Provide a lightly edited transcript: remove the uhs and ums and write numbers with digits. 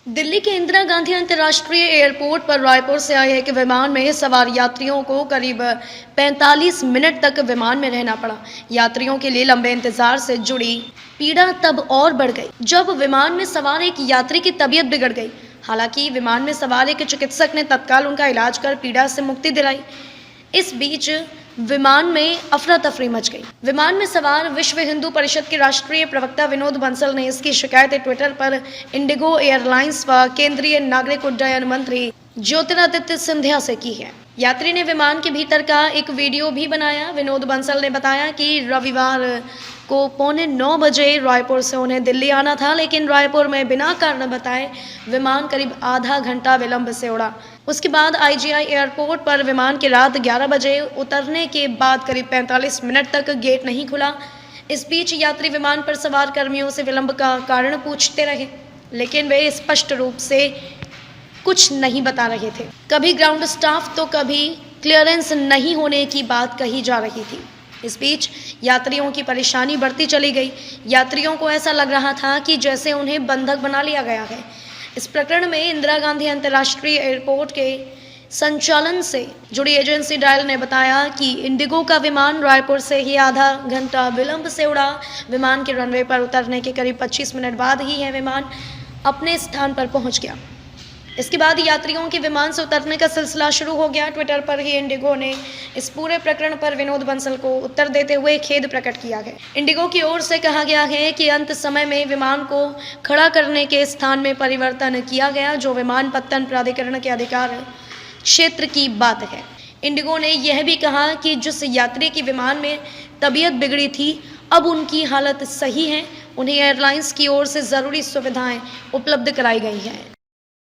दिल्ली के इंदिरा गांधी अंतर्राष्ट्रीय एयरपोर्ट पर रायपुर से आए एक विमान में सवार यात्रियों को करीब 45 मिनट तक विमान में रहना पड़ा। यात्रियों के लिए लंबे इंतजार से जुड़ी पीड़ा तब और बढ़ गई जब विमान में सवार एक यात्री की तबीयत बिगड़ गई। हालांकि विमान में सवार एक चिकित्सक ने तत्काल उनका इलाज कर पीड़ा से मुक्ति दिलाई। इस बीच विमान में अफरा तफरी मच गई। विमान में सवार विश्व हिंदू परिषद के राष्ट्रीय प्रवक्ता विनोद बंसल ने इसकी शिकायत ट्विटर पर इंडिगो एयरलाइंस व केंद्रीय नागरिक उड्डयन मंत्री ज्योतिरादित्य सिंधिया से की है। यात्री ने विमान के भीतर का एक वीडियो भी बनाया। विनोद बंसल ने बताया कि रविवार को 8:45 बजे रायपुर से उन्हें दिल्ली आना था, लेकिन रायपुर में बिना कारण बताए विमान करीब आधा घंटा विलंब से उड़ा। उसके बाद आईजीआई एयरपोर्ट पर विमान के रात 11 बजे उतरने के बाद करीब 45 मिनट तक गेट नहीं खुला। इस बीच यात्री विमान पर सवार कर्मियों से विलंब का कारण पूछते रहे, लेकिन वे स्पष्ट रूप से कुछ नहीं बता रहे थे। कभी ग्राउंड स्टाफ तो कभी क्लियरेंस नहीं होने की बात कही जा रही थी। इस बीच यात्रियों की परेशानी बढ़ती चली गई। यात्रियों को ऐसा लग रहा था कि जैसे उन्हें बंधक बना लिया गया है। इस प्रकरण में इंदिरा गांधी अंतर्राष्ट्रीय एयरपोर्ट के संचालन से जुड़ी एजेंसी डायल ने बताया कि इंडिगो का विमान रायपुर से ही आधा घंटा विलंब से उड़ा। विमान के रनवे पर उतरने के करीब 25 मिनट बाद ही यह विमान अपने स्थान पर पहुंच गया। इसके बाद यात्रियों के विमान से उतरने का सिलसिला शुरू हो गया। ट्विटर पर ही इंडिगो ने इस पूरे प्रकरण पर विनोद बंसल को उत्तर देते हुए खेद प्रकट किया है। इंडिगो की ओर से कहा गया है कि अंत समय में विमान को खड़ा करने के स्थान में परिवर्तन किया गया, जो विमानपत्तन प्राधिकरण के अधिकार क्षेत्र की बात है। इंडिगो ने यह भी कहा कि जिस यात्री की विमान में तबीयत बिगड़ी थी, अब उनकी हालत सही है। उन्हें एयरलाइंस की ओर से ज़रूरी सुविधाएं उपलब्ध कराई गई हैं।